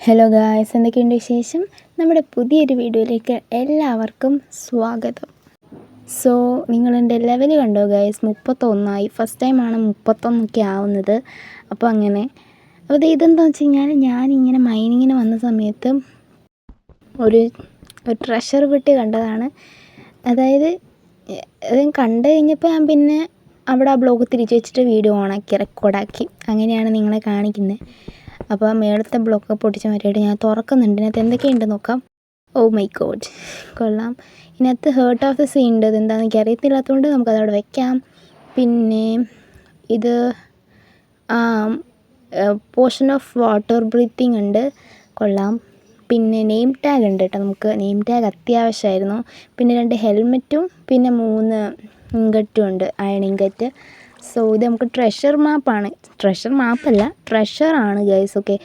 Hello guys, എന്തൊക്കെയുണ്ട് വിശേഷം? നമ്മുടെ പുതിയൊരു വീഡിയോയിലേക്ക് എല്ലാവർക്കും സ്വാഗതം. സോ നിങ്ങളെൻ്റെ ലെവൽ കണ്ടോ ഗായ്സ്? 31 ഫസ്റ്റ് ടൈമാണ് 31 ആവുന്നത്. അപ്പോൾ ഇതെന്താണെന്ന് വെച്ച് കഴിഞ്ഞാൽ ഞാനിങ്ങനെ മൈനിങ്ങിന് വന്ന സമയത്ത് ഒരു ട്രഷർ പെട്ടി കണ്ടതാണ്. അതായത് അത് കണ്ടു കഴിഞ്ഞപ്പോൾ ഞാൻ പിന്നെ അവിടെ ആ ബ്ലോഗ് തിരിച്ച് വെച്ചിട്ട് വീഡിയോ ഓണാക്കി റെക്കോർഡാക്കി. അങ്ങനെയാണ് നിങ്ങളെ കാണിക്കുന്നത്. അപ്പോൾ മേളത്തെ ബ്ലോക്ക് പൊട്ടിച്ച് മാറ്റിയിട്ട് ഞാൻ തുറക്കുന്നുണ്ട്. ഇതിനകത്ത് എന്തൊക്കെയുണ്ടെന്ന് നോക്കാം. ഓ മൈ ഗോഡ്, കൊള്ളാം. ഇതിനകത്ത് ഹേർട്ട് ഓഫ് ദ സീ ഉണ്ട്. അതെന്താണെന്ന് എനിക്ക് അറിയത്തില്ലാത്തതുകൊണ്ട് നമുക്കതവിടെ വയ്ക്കാം. പിന്നെ ഇത് പോർഷൻ ഓഫ് വാട്ടർ ബ്രീത്തിങ് ഉണ്ട്, കൊള്ളാം. പിന്നെ നെയിം ടാഗ് ഉണ്ട് കേട്ടോ, നമുക്ക് നെയിം ടാഗ് അത്യാവശ്യമായിരുന്നു. പിന്നെ 2 ഹെൽമെറ്റും പിന്നെ 3 ഇങ്കറ്റും ഉണ്ട്, അയൺ ഇങ്കറ്റ്. സോ ഇത് നമുക്ക് ട്രഷർ മാപ്പല്ല, ട്രഷറാണ് ഗൈസ്. ഓക്കെ,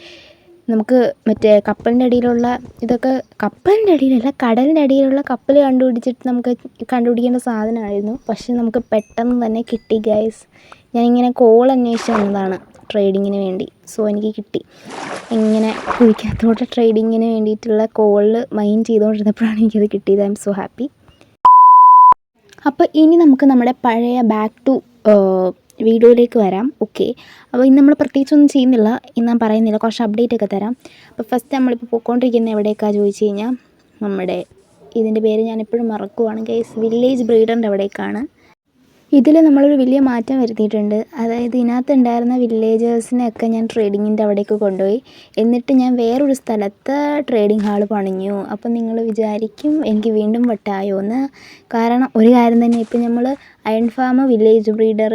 നമുക്ക് മറ്റേ കപ്പലിൻ്റെ അടിയിലുള്ള ഇതൊക്കെ, കപ്പലിൻ്റെ അടിയിലല്ല, കടലിൻ്റെ അടിയിലുള്ള കപ്പൽ കണ്ടുപിടിച്ചിട്ട് നമുക്ക് കണ്ടുപിടിക്കേണ്ട സാധനമായിരുന്നു. പക്ഷെ നമുക്ക് പെട്ടെന്ന് തന്നെ കിട്ടി ഗൈസ്. ഞാനിങ്ങനെ കോൾ അന്വേഷിച്ച് വന്നതാണ് ട്രേഡിങ്ങിന് വേണ്ടി. സോ എനിക്ക് കിട്ടി. ഇങ്ങനെ കുഴിക്കകത്തോട്ട് ട്രേഡിങ്ങിന് വേണ്ടിയിട്ടുള്ള കോളിൽ മൈൻ ചെയ്തുകൊണ്ടിരുന്നപ്പോഴാണ് എനിക്കത് കിട്ടിയത്. I M so happy. അപ്പോൾ ഇനി നമുക്ക് നമ്മുടെ പഴയ ബാക്ക് ടു വീഡിയോയിലേക്ക് വരാം. ഓക്കെ, അപ്പോൾ ഇന്ന് നമ്മൾ പ്രത്യേകിച്ചൊന്നും ചെയ്യുന്നില്ല, ഇന്ന് ഞാൻ പറയുന്നില്ല, കുറച്ച് അപ്ഡേറ്റ് ഒക്കെ തരാം. അപ്പോൾ ഫസ്റ്റ് നമ്മളിപ്പോൾ പോയിക്കൊണ്ടിരിക്കുന്നത് എവിടേക്കാണ് ചോദിച്ചു കഴിഞ്ഞാൽ, നമ്മുടെ ഇതിൻ്റെ പേര് ഞാനെപ്പോഴും മറക്കുവാണ് ഗൈസ്, വില്ലേജ് ബ്രീഡറിൻ്റെ അവിടേക്കാണ്. ഇതിൽ നമ്മളൊരു വലിയ മാറ്റം വരുത്തിയിട്ടുണ്ട്. അതായത് ഇതിനകത്തുണ്ടായിരുന്ന വില്ലേജേഴ്സിനെയൊക്കെ ഞാൻ ട്രേഡിങ്ങിൻ്റെ അവിടേക്ക് കൊണ്ടുപോയി. എന്നിട്ട് ഞാൻ വേറൊരു സ്ഥലത്ത് ട്രേഡിംഗ് ഹാൾ പണിഞ്ഞു. അപ്പം നിങ്ങൾ വിചാരിക്കും എനിക്ക് വീണ്ടും വട്ടായോ എന്ന്. കാരണം ഒരു കാര്യം തന്നെ, ഇപ്പം നമ്മൾ iron farm, village breeder,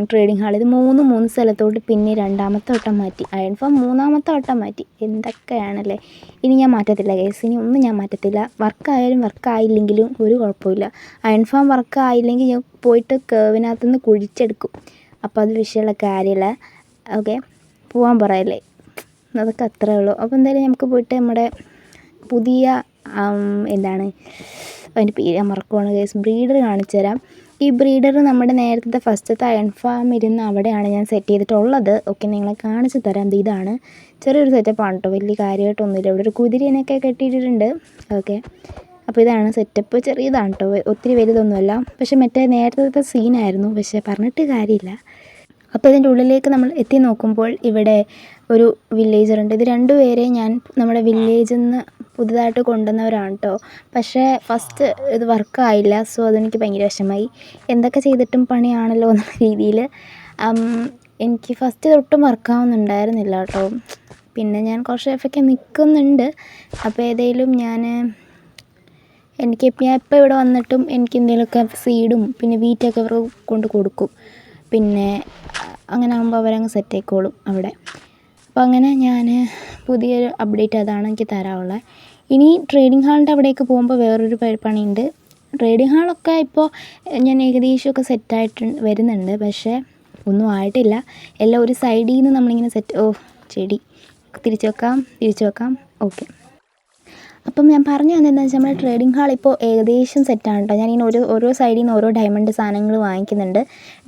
trading hall, ഇത് മൂന്ന് സ്ഥലത്തോട്ട് പിന്നെ 2ാമത്തെ വട്ടം മാറ്റി. അയൺ ഫാം 3ാമത്തെ വട്ടം മാറ്റി. എന്തൊക്കെയാണല്ലേ. ഇനി ഞാൻ മാറ്റത്തില്ല കേസ്, ഇനി ഒന്നും ഞാൻ മാറ്റത്തില്ല. വർക്കായാലും വർക്കായില്ലെങ്കിലും ഒരു കുഴപ്പമില്ല. അയൺ ഫാം വർക്കായില്ലെങ്കിൽ ഞാൻ പോയിട്ട് കേവിനകത്തുനിന്ന് കുഴിച്ചെടുക്കും. അപ്പോൾ അത് വിഷയമുള്ള കാര്യമല്ല. ഓക്കെ, പോകാൻ പറയല്ലേ, അതൊക്കെ അത്രേ ഉള്ളൂ. അപ്പോൾ എന്തായാലും നമുക്ക് പോയിട്ട് നമ്മുടെ പുതിയ എന്താണ് അതിൻ്റെ പേര് ഞാൻ മറക്കുവാണ് കേസ്, ബ്രീഡർ കാണിച്ചു തരാം. ഈ ബ്രീഡർ നമ്മുടെ നേരത്തെ ഫസ്റ്റത്തെ അയൺ ഫാം ഇരുന്ന് അവിടെയാണ് ഞാൻ സെറ്റ് ചെയ്തിട്ടുള്ളത്. ഓക്കെ, നിങ്ങളെ കാണിച്ചു തരാം. ഇതാണ് ചെറിയൊരു സെറ്റപ്പാണ് കേട്ടോ, വലിയ കാര്യമായിട്ടൊന്നുമില്ല. ഇവിടെ ഒരു കുതിരേനൊക്കെ കെട്ടിയിട്ടുണ്ട്. ഓക്കെ, അപ്പോൾ ഇതാണ് സെറ്റപ്പ്. ചെറിയതാണ് കേട്ടോ, ഒത്തിരി വലുതൊന്നുമല്ല. പക്ഷേ മറ്റേ നേരത്തെ സീനായിരുന്നു, പക്ഷേ പറഞ്ഞിട്ട് കാര്യമില്ല. അപ്പോൾ ഇതിൻ്റെ ഉള്ളിലേക്ക് നമ്മൾ എത്തി നോക്കുമ്പോൾ ഇവിടെ ഒരു വില്ലേജറുണ്ട്. ഇത് 2 പേരെ ഞാൻ നമ്മുടെ വില്ലേജിൽ നിന്ന് പുതുതായിട്ട് കൊണ്ടുവന്നവരാണ് കേട്ടോ. പക്ഷേ ഫസ്റ്റ് ഇത് വർക്കായില്ല. സോ അതെനിക്ക് ഭയങ്കര വിഷമമായി. എന്തൊക്കെ ചെയ്തിട്ടും പണിയാണല്ലോ എന്നുള്ള രീതിയിൽ എനിക്ക് ഫസ്റ്റ് തൊട്ടും വർക്കാവുന്നുണ്ടായിരുന്നില്ല കേട്ടോ. പിന്നെ ഞാൻ കുറച്ച് എഫൊക്കെ നിൽക്കുന്നുണ്ട്. അപ്പോൾ ഏതെങ്കിലും ഞാൻ ഇപ്പോൾ ഇവിടെ വന്നിട്ടും എനിക്ക് എന്തെങ്കിലുമൊക്കെ സീഡും പിന്നെ വീറ്റൊക്കെ ഇവർ കൊണ്ട് കൊടുക്കും. പിന്നെ അങ്ങനെ ആകുമ്പോൾ അവരങ്ങ് സെറ്റ് ആയിക്കോളും അവിടെ. അപ്പോൾ അങ്ങനെ ഞാൻ പുതിയൊരു അപ്ഡേറ്റ് അതാണ് എനിക്ക് തരാനുള്ളത്. ഇനി ട്രേഡിംഗ് ഹാളിൻ്റെ അവിടേക്ക് പോകുമ്പോൾ വേറൊരു പണിയുണ്ട്. ട്രേഡിംഗ് ഹാളൊക്കെ ഇപ്പോൾ ഞാൻ ഏകദേശമൊക്കെ സെറ്റായിട്ട് വരുന്നുണ്ട്. പക്ഷേ ഒന്നും ആയിട്ടില്ല. എല്ലാം ഒരു സൈഡിൽ നിന്ന് നമ്മളിങ്ങനെ ചെടി തിരിച്ചു വെക്കാം. ഓക്കെ, അപ്പം ഞാൻ പറഞ്ഞു തന്നെന്താണെന്ന് വെച്ചാൽ നമ്മുടെ ട്രേഡിംഗ് ഹാൾ ഇപ്പോൾ ഏകദേശം സെറ്റാണ് കേട്ടോ. ഞാനിങ്ങനെ ഓരോ സൈഡിൽ നിന്ന് ഓരോ ഡയമണ്ട് സാധനങ്ങൾ വാങ്ങിക്കുന്നുണ്ട്.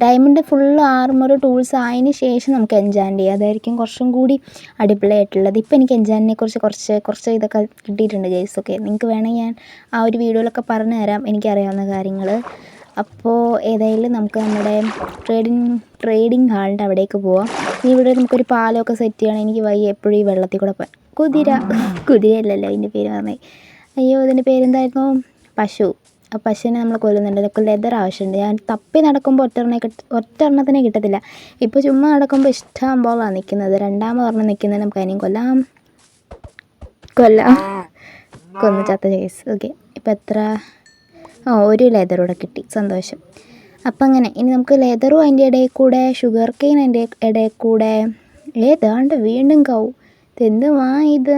ഡയമണ്ട് ഫുള്ള് ആർമർ ടൂൾസ് ആയതിന് ശേഷം നമുക്ക് എൻചാൻറ്റ് ചെയ്യാം. അതായിരിക്കും കുറച്ചും കൂടി അടിപൊളിയായിട്ടുള്ളത്. ഇപ്പോൾ എനിക്ക് എൻചാൻറ്റിനെ കുറിച്ച് കുറച്ച് ഇതൊക്കെ കിട്ടിയിട്ടുണ്ട് ഗൈസ്. ഓക്കെ, നിങ്ങൾക്ക് വേണമെങ്കിൽ ഞാൻ ആ ഒരു വീഡിയോയിലൊക്കെ പറഞ്ഞു തരാം എനിക്കറിയാവുന്ന കാര്യങ്ങൾ. അപ്പോൾ ഏതായാലും നമുക്ക് നമ്മുടെ ട്രേഡിംഗ് ഹാളിൻ്റെ അവിടേക്ക് പോവാം. ഇവിടെ നമുക്കൊരു പാലമൊക്കെ സെറ്റ് ചെയ്യണം. എനിക്ക് വയ്യ എപ്പോഴും ഈ വെള്ളത്തിൽ കൂടെ പോകാൻ. കുതിരയല്ലല്ലോ അതിൻ്റെ പേര് പറഞ്ഞത്. അയ്യോ, ഇതിൻ്റെ പേരെന്തായിരുന്നു? പശു. ആ പശുവിനെ നമ്മൾ കൊല്ലുന്നുണ്ട്. ഇതൊക്കെ ലെതർ ആവശ്യമുണ്ട്. ഞാൻ തപ്പി നടക്കുമ്പോൾ ഒറ്റെണ്ണത്തിനെ കിട്ടത്തില്ല. ഇപ്പോൾ ചുമ്മാ നടക്കുമ്പോൾ ഇഷ്ടം പോലാണ് നിൽക്കുന്നത്. 2ാമതൊരെണ്ണം നിൽക്കുന്നത് നമുക്ക് അതിനെയും കൊന്ന് ചത്ത കേസ്. ഓക്കെ, ഇപ്പോൾ എത്ര? ഒരു ലെതറൂടെ കിട്ടി, സന്തോഷം. അപ്പം അങ്ങനെ ഇനി നമുക്ക് ലെതറും അതിൻ്റെ ഇടയിൽ കൂടെ, ഷുഗർ കെയിൻ അതിൻ്റെ ഇടയിൽ കൂടെ, ഏതാണ്ട് വീണ്ടും ഇതെന്തുവാ ഇത്?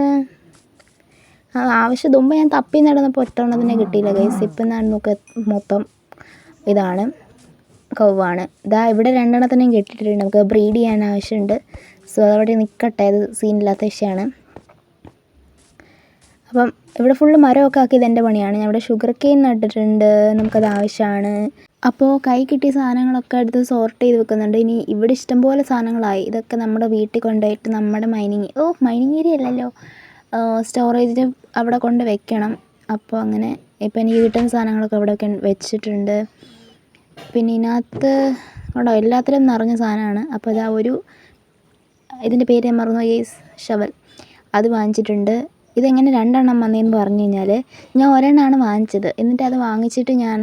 ആവശ്യം മുമ്പ് ഞാൻ തപ്പി നടന്നപ്പോൾ ഒറ്റെണ്ണത്തിനെ കിട്ടിയില്ല ഗൈസ്. ഇപ്പം നമുക്ക് മൊത്തം ഇതാണ്, കൗവാണ്. ഇവിടെ 2എണ്ണത്തിനെയും കിട്ടിയിട്ടുണ്ട്. നമുക്ക് ബ്രീഡ് ചെയ്യാൻ ആവശ്യമുണ്ട്. സോ അതവിടെ നിൽക്കട്ടെ, അത് സീനില്ലാത്ത വിഷയമാണ്. അപ്പം ഇവിടെ ഫുള്ള് മരമൊക്കെ ആക്കിയത് എൻ്റെ പണിയാണ്. ഞാൻ ഇവിടെ ഷുഗർ കെയിൻ നട്ടിട്ടുണ്ട്, നമുക്കത് ആവശ്യമാണ്. അപ്പോൾ കൈ കിട്ടിയ സാധനങ്ങളൊക്കെ എടുത്ത് സോർട്ട് ചെയ്ത് വെക്കുന്നുണ്ട്. ഇനി ഇവിടെ ഇഷ്ടംപോലെ സാധനങ്ങളായി. ഇതൊക്കെ നമ്മുടെ വീട്ടിൽ കൊണ്ടുപോയിട്ട് നമ്മുടെ മൈനിങ് ഏരിയ അല്ലല്ലോ, സ്റ്റോറേജിന് അവിടെ കൊണ്ട് വെക്കണം. അപ്പോൾ അങ്ങനെ ഇപ്പോൾ എനിക്ക് കിട്ടുന്ന സാധനങ്ങളൊക്കെ അവിടെയൊക്കെ വെച്ചിട്ടുണ്ട്. പിന്നെ ഇതിനകത്ത് ഉണ്ടോ എല്ലാത്തിലും നിറഞ്ഞ സാധനമാണ്. അപ്പോൾ ഇതാ ഇതിൻ്റെ പേര് ഞാൻ മറന്നു ഗൈസ്, ഷവൽ. അത് വാങ്ങിച്ചിട്ടുണ്ട്. ഇതെങ്ങനെ 2 എണ്ണം വന്നതെന്ന് പറഞ്ഞു കഴിഞ്ഞാൽ, ഞാൻ ഒരെണ്ണമാണ് വാങ്ങിച്ചത്. എന്നിട്ട് അത് വാങ്ങിച്ചിട്ട് ഞാൻ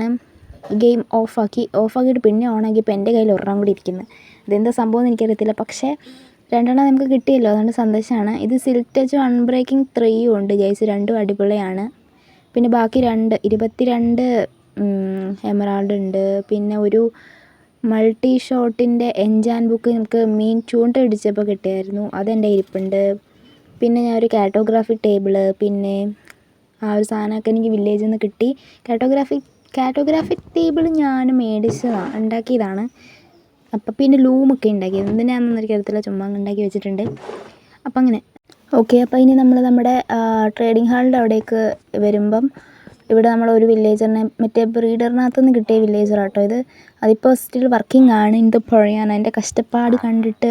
ഗെയിം ഓഫാക്കിയിട്ട് പിന്നെ ഓണാക്കിയപ്പോൾ എൻ്റെ കയ്യിൽ ഒരെണ്ണം കൂടി ഇരിക്കുന്നത്. ഇതെന്താ സംഭവം എന്ന് എനിക്കറിയത്തില്ല. പക്ഷേ 2 എണ്ണം നമുക്ക് കിട്ടിയല്ലോ, അതുകൊണ്ട് സന്തോഷമാണ്. ഇത് സിൽക്ക് ടച്ചും അൺബ്രേക്കിംഗ് 3യും ഉണ്ട് ഗൈസ്. 2ഉം അടിപൊളിയാണ്. പിന്നെ ബാക്കി 22 എമറാൾഡ് ഉണ്ട്. പിന്നെ ഒരു മൾട്ടി ഷോട്ടിൻ്റെ എൻജാൻ ബുക്ക് നമുക്ക് മീൻ ചൂണ്ട ഇടിച്ചപ്പോൾ കിട്ടിയായിരുന്നു, അതെൻ്റെ ഇരിപ്പുണ്ട്. പിന്നെ ഞാൻ ഒരു കാർട്ടോഗ്രാഫിക് ടേബിള്, പിന്നെ ആ ഒരു സാധനമൊക്കെ എനിക്ക് വില്ലേജിൽ നിന്ന് കിട്ടി. കാർട്ടോഗ്രാഫിക് ടേബിൾ ഞാൻ ഉണ്ടാക്കിയതാണ്. അപ്പം പിന്നെ ലൂമൊക്കെ ഉണ്ടാക്കിയത് എന്തിനാണെന്ന് എനിക്കറിയത്തില്ല, ചുമ്മാ ഉണ്ടാക്കി വെച്ചിട്ടുണ്ട്. അപ്പം അങ്ങനെ ഓക്കെ. അപ്പോൾ ഇനി നമ്മൾ നമ്മുടെ ട്രേഡിംഗ് ഹാളിൻ്റെ അവിടേക്ക് വരുമ്പം, ഇവിടെ നമ്മളൊരു വില്ലേജറിനെ മറ്റേ ബ്രീഡറിനകത്തു നിന്ന് കിട്ടിയ വില്ലേജറാട്ടോ ഇത്. അതിപ്പോൾ സ്റ്റിൽ വർക്കിംഗ് ആണ്. എന്ത് പറയാൻ, അതിൻ്റെ കഷ്ടപ്പാട് കണ്ടിട്ട്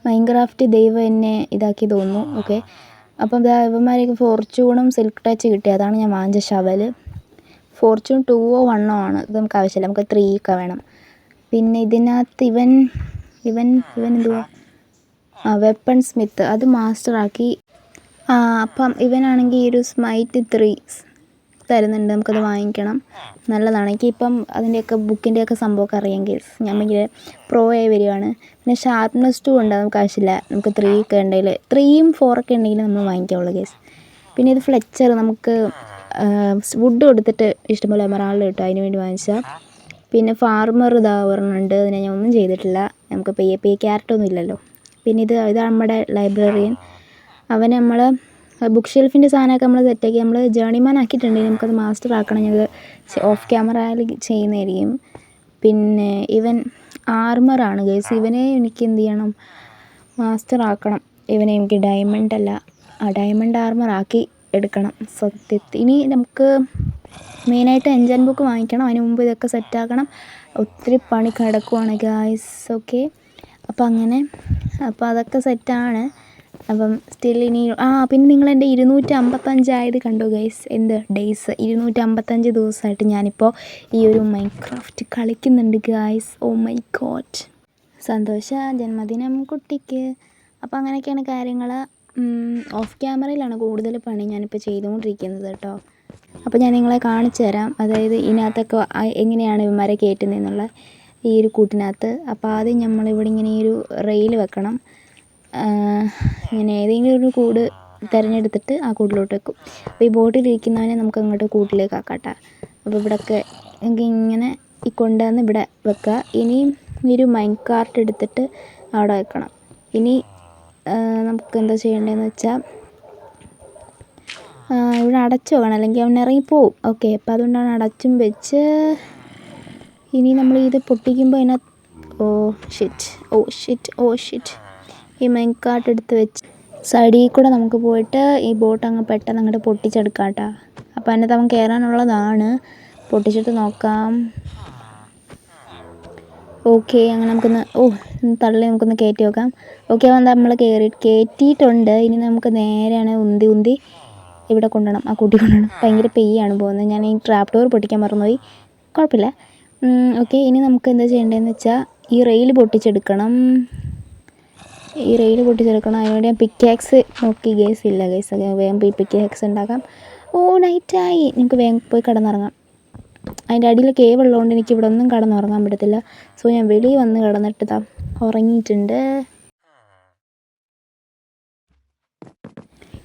മൈൻക്രാഫ്റ്റ് ദൈവം എന്നെ ഇതാക്കി തോന്നുന്നു. ഓക്കെ, അപ്പം ഇവന്മാരേക്ക് ഫോർച്യൂണും സിൽക്ക് ടച്ച് കിട്ടി. അതാണ് ഞാൻ വാങ്ങിച്ച ഷവൽ. ഫോർച്യൂൺ 2ഓ 1ഓ ആണ്, ഇത് നമുക്ക് ആവശ്യമില്ല, നമുക്ക് 3 ഒക്കെ വേണം. പിന്നെ ഇതിനകത്ത് ഇവൻ എന്തുവാ, വെപ്പൺ സ്മിത്ത്, അത് മാസ്റ്ററാക്കി. അപ്പം ഇവനാണെങ്കിൽ ഈ ഒരു സ്മൈറ്റ് 3 തരുന്നുണ്ട്, നമുക്കത് വാങ്ങിക്കണം. നല്ലതാണ്. എനിക്കിപ്പം അതിൻ്റെയൊക്കെ ബുക്കിൻ്റെയൊക്കെ സംഭവമൊക്കെ അറിയാം കേസ്, ഞാൻ ഭയങ്കര പ്രോ ആയി വരികയാണ്. പിന്നെ ഷാർപ്നെസ് 2 ഉണ്ട്, നമുക്ക് ആവശ്യമില്ല, നമുക്ക് 3 ഒക്കെ ഉണ്ടെങ്കിൽ 3ഉം 4 ഒക്കെ ഉണ്ടെങ്കിൽ നമ്മൾ വാങ്ങിക്കാവുള്ളൂ കേസ്. പിന്നെ ഇത് ഫ്ലെച്ചർ, നമുക്ക് വുഡ് കൊടുത്തിട്ട് ഇഷ്ടംപോലെ എമറാൾഡ് കിട്ടും, അതിന് വേണ്ടി വാങ്ങിച്ചാൽ. പിന്നെ ഫാർമർ ഒരെണ്ണമുണ്ട്, അതിനെ ഞാൻ ഒന്നും ചെയ്തിട്ടില്ല, നമുക്ക് ക്യാരറ്റൊന്നും ഇല്ലല്ലോ. പിന്നെ ഇതാണ് നമ്മുടെ ലൈബ്രറിയൻ. അവന് നമ്മൾ ബുക്ക് ഷെൽഫിൻ്റെ സാധനമൊക്കെ നമ്മൾ സെറ്റാക്കി നമ്മൾ ജേണിമാൻ ആക്കിയിട്ടുണ്ടെങ്കിൽ നമുക്കത് മാസ്റ്റർ ആക്കണം. ഞങ്ങൾ ഓഫ് ക്യാമറയിൽ ചെയ്യുന്നതായിരിക്കും. പിന്നെ ഇവൻ ആർമറാണ് ഗൈസ്. ഇവനെ എനിക്ക് എന്ത് ചെയ്യണം, മാസ്റ്റർ ആക്കണം. ഇവനെ എനിക്ക് ഡയമണ്ട് ആർമർ ആക്കി എടുക്കണം സത്യത്തിൽ. ഇനി നമുക്ക് മെയിനായിട്ട് എൻജൻ ബുക്ക് വാങ്ങിക്കണം, അതിന് മുമ്പ് ഇതൊക്കെ സെറ്റാക്കണം. ഒത്തിരി പണി കിടക്കുവാണ് ഗൈസ്. ഓക്കെ, അപ്പോൾ അതൊക്കെ സെറ്റാണ്. അപ്പം സ്റ്റിൽ ഇനി പിന്നെ നിങ്ങളെൻ്റെ 255 ആയത് കണ്ടോ ഗൈസ്, എന്ത് ഡേയ്സ്, 255 ദിവസമായിട്ട് ഞാനിപ്പോൾ ഈ ഒരു മൈൻക്രാഫ്റ്റ് കളിക്കുന്നുണ്ട് ഗൈസ്. ഓ മൈ ഗോഡ്, സന്തോഷ ജന്മദിനം കുട്ടിക്ക്. അപ്പോൾ അങ്ങനെയൊക്കെയാണ് കാര്യങ്ങൾ. ഓഫ് ക്യാമറയിലാണ് കൂടുതൽ പണി ഞാനിപ്പോൾ ചെയ്തുകൊണ്ടിരിക്കുന്നത് കേട്ടോ. അപ്പോൾ ഞാൻ നിങ്ങളെ കാണിച്ചു തരാം, അതായത് ഇതിനകത്തൊക്കെ എങ്ങനെയാണ് ഇവന്മാരെ കയറ്റുന്നതെന്നുള്ള ഈ ഒരു കൂട്ടിനകത്ത്. അപ്പോൾ ആദ്യം നമ്മളിവിടെ ഇങ്ങനെ ഈ ഒരു റെയിൽ വെക്കണം. ഇങ്ങനെ ഏതെങ്കിലും ഒരു കൂട് തിരഞ്ഞെടുത്തിട്ട് ആ കൂട്ടിലോട്ട് വെക്കും. അപ്പോൾ ഈ ബോട്ടിലിരിക്കുന്നവനെ നമുക്ക് അങ്ങോട്ട് കൂട്ടിലേക്ക് ആക്കാട്ടോ. അപ്പോൾ ഇവിടെയൊക്കെ ഇങ്ങനെ കൊണ്ടുവന്ന് ഇവിടെ വെക്കുക. ഇനിയും ഈ ഒരു മൈൻ കാർട്ട് എടുത്തിട്ട് അവിടെ വെക്കണം. ഇനി നമുക്ക് എന്താ ചെയ്യേണ്ടതെന്ന് വെച്ചാൽ, ഇവിടെ അടച്ചു വെക്കണം, അല്ലെങ്കിൽ അവൻ ഇറങ്ങിപ്പോവും. ഓക്കെ, അപ്പോൾ അതുകൊണ്ടാണ് അടച്ചും വെച്ച്. ഇനി നമ്മൾ ഇത് പൊട്ടിക്കുമ്പോൾ അതിനകത്ത് ഓ ഷിറ്റ് ഈ മൈൻ കാർട്ട് എടുത്ത് വെച്ച് സൈഡിൽ കൂടെ നമുക്ക് പോയിട്ട് ഈ ബോട്ട് അങ്ങ് പെട്ടെന്ന് അങ്ങോട്ട് പൊട്ടിച്ചെടുക്കാം കേട്ടോ. അപ്പോൾ അതിനകത്ത് അവൻ കയറാനുള്ളതാണ്, പൊട്ടിച്ചിട്ട് നോക്കാം. ഓക്കെ, അങ്ങനെ നമുക്കൊന്ന് നമുക്കൊന്ന് കയറ്റി നോക്കാം. ഓക്കെ, അവൻ നമ്മൾ കയറ്റിയിട്ടുണ്ട്. ഇനി നമുക്ക് നേരെയാണ് ഉന്തി ഇവിടെ കൊണ്ടുപോകണം, ആ കൂട്ടി കൊണ്ടുപോകണം. ഭയങ്കര പെയ്യാണ് പോകുന്നത്. ഞാൻ ഈ ട്രാപ്പ് ഡോർ പൊട്ടിക്കാൻ മറന്നുപോയി, കുഴപ്പമില്ല. ഓക്കെ, ഇനി നമുക്ക് എന്താ ചെയ്യേണ്ടതെന്ന് വെച്ചാൽ ഈ റെയിൽ പൊട്ടിച്ചെടുക്കണം. അതിനുവേണ്ടി ഞാൻ പിക്കാക്സ് നോക്കി ഗേസ് ഇല്ല ഗേസ്, വേഗം പോയി പിക്കാക്സ് ഉണ്ടാക്കാം. നൈറ്റായി, നിങ്ങൾക്ക് വേഗം പോയി കിടന്നുറങ്ങാം. അതിൻ്റെ അടിയിൽ കേവ് ഉള്ളതുകൊണ്ട് എനിക്ക് ഇവിടെ ഒന്നും കിടന്നുറങ്ങാൻ പറ്റത്തില്ല. സോ ഞാൻ വെളിയിൽ വന്ന് കിടന്നിട്ട് ഉറങ്ങിയിട്ടുണ്ട്.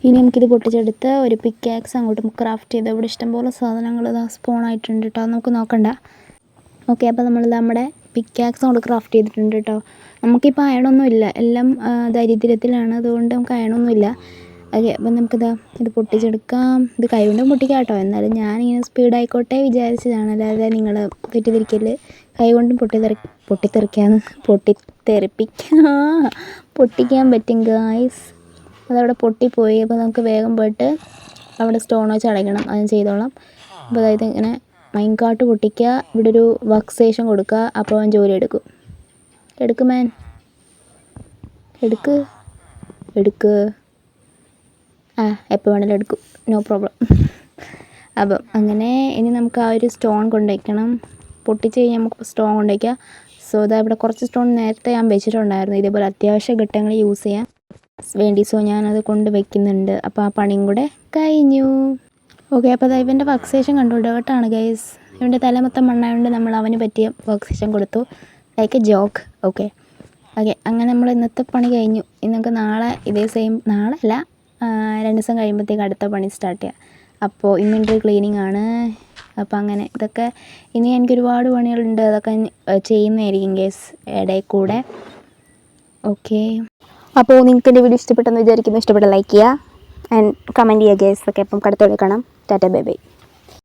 ഇനി നമുക്കിത് പൊട്ടിച്ചെടുത്ത് ഒരു പിക്കാക്സ് അങ്ങോട്ട് ക്രാഫ്റ്റ് ചെയ്ത്, ഇവിടെ ഇഷ്ടംപോലെ സാധനങ്ങൾ സ്പോണായിട്ടുണ്ട് കേട്ടോ, നമുക്ക് നോക്കണ്ട. ഓക്കെ, അപ്പോൾ നമ്മൾ നമ്മുടെ പിക്കാക്സ് കൊണ്ട് ക്രാഫ്റ്റ് ചെയ്തിട്ടുണ്ട് കേട്ടോ. നമുക്കിപ്പോൾ അയണൊന്നും ഇല്ല, എല്ലാം ദരിദ്രത്തിലാണ്, അതുകൊണ്ട് നമുക്ക് അയണൊന്നുമില്ല. ഓക്കെ, അപ്പം ഇത് പൊട്ടിച്ചെടുക്കാം. ഇത് കൈ കൊണ്ടും പൊട്ടിക്കാം കേട്ടോ, എന്നാലും ഞാനിങ്ങനെ സ്പീഡായിക്കോട്ടെ വിചാരിച്ചതാണ്, അല്ലാതെ നിങ്ങൾ തെറ്റിദ്ധരിക്കല്. കൈ കൊണ്ടും പൊട്ടിക്കാൻ പറ്റും ഗായ്സ്. അതവിടെ പൊട്ടിപ്പോയി. അപ്പോൾ നമുക്ക് വേഗം പോയിട്ട് അവിടെ സ്റ്റോൺ വെച്ച് അടയ്ക്കണം, അത് ചെയ്തോളാം. അപ്പോൾ അതായത് ഇങ്ങനെ മൈൻ കാർട്ട് പൊട്ടിക്കുക, ഇവിടെ ഒരു വർക്ക് സ്റ്റേഷൻ കൊടുക്കുക, അപ്പോൾ അവൻ ജോലി എടുക്കും മാൻ, എടുക്ക് എപ്പോൾ വേണമെങ്കിലും എടുക്കും, നോ പ്രോബ്ലം. അപ്പം അങ്ങനെ ഇനി നമുക്ക് ആ ഒരു സ്റ്റോൺ കൊണ്ടുവയ്ക്കണം. പൊട്ടിച്ച് കഴിഞ്ഞാൽ നമുക്ക് സ്റ്റോൺ കൊണ്ടുവയ്ക്കാം. സോ ഇതാ ഇവിടെ കുറച്ച് സ്റ്റോൺ നേരത്തെ ഞാൻ വെച്ചിട്ടുണ്ടായിരുന്നു, ഇതേപോലെ അത്യാവശ്യ ഘട്ടങ്ങളിൽ യൂസ് ചെയ്യാൻ വേണ്ടി. സോ ഞാനത് കൊണ്ട് വയ്ക്കുന്നുണ്ട്. അപ്പോൾ ആ പണിയും കൂടെ കഴിഞ്ഞു. ഓക്കെ, അപ്പോൾ അതാ ഇവൻ്റെ വർക്ക് സ്റ്റേഷൻ കണ്ടു, ഡേർട്ടാണ് ഗൈസ്. ഇവൻ്റെ തല മൊത്തം മണ്ണായതുകൊണ്ട് നമ്മൾ അവന് പറ്റിയ വർക്ക് സ്റ്റേഷൻ കൊടുത്തു, ലൈക്ക് എ ജോക്ക്. ഓക്കെ, അങ്ങനെ നമ്മൾ ഇന്നത്തെ പണി കഴിഞ്ഞു. ഇനി നമുക്ക് നാളെ ഇതേ സെയിം, നാളെ അല്ല 2 ദിവസം കഴിയുമ്പോഴത്തേക്ക് അടുത്ത പണി സ്റ്റാർട്ട് ചെയ്യാം. അപ്പോൾ ഇൻവെൻറ്ററി ക്ലീനിങ് ആണ്. അപ്പോൾ അങ്ങനെ ഇതൊക്കെ ഇനി എനിക്ക് ഒരുപാട് പണികളുണ്ട്, അതൊക്കെ ചെയ്യുന്നതായിരിക്കും ഗൈസ് ഇടയിൽ കൂടെ. ഓക്കെ, അപ്പോൾ നിങ്ങൾക്ക് എൻ്റെ വീഡിയോ ഇഷ്ടപ്പെട്ടെന്ന് വിചാരിക്കുന്നു. ഇഷ്ടപ്പെട്ട ലൈക്ക് ചെയ്യുക ആൻഡ് കമൻറ്റ് ചെയ്യുക ഗൈസ്. ഓക്കെ, അപ്പം അടുത്ത വീഡിയോ കാണാം. Tata bye bye.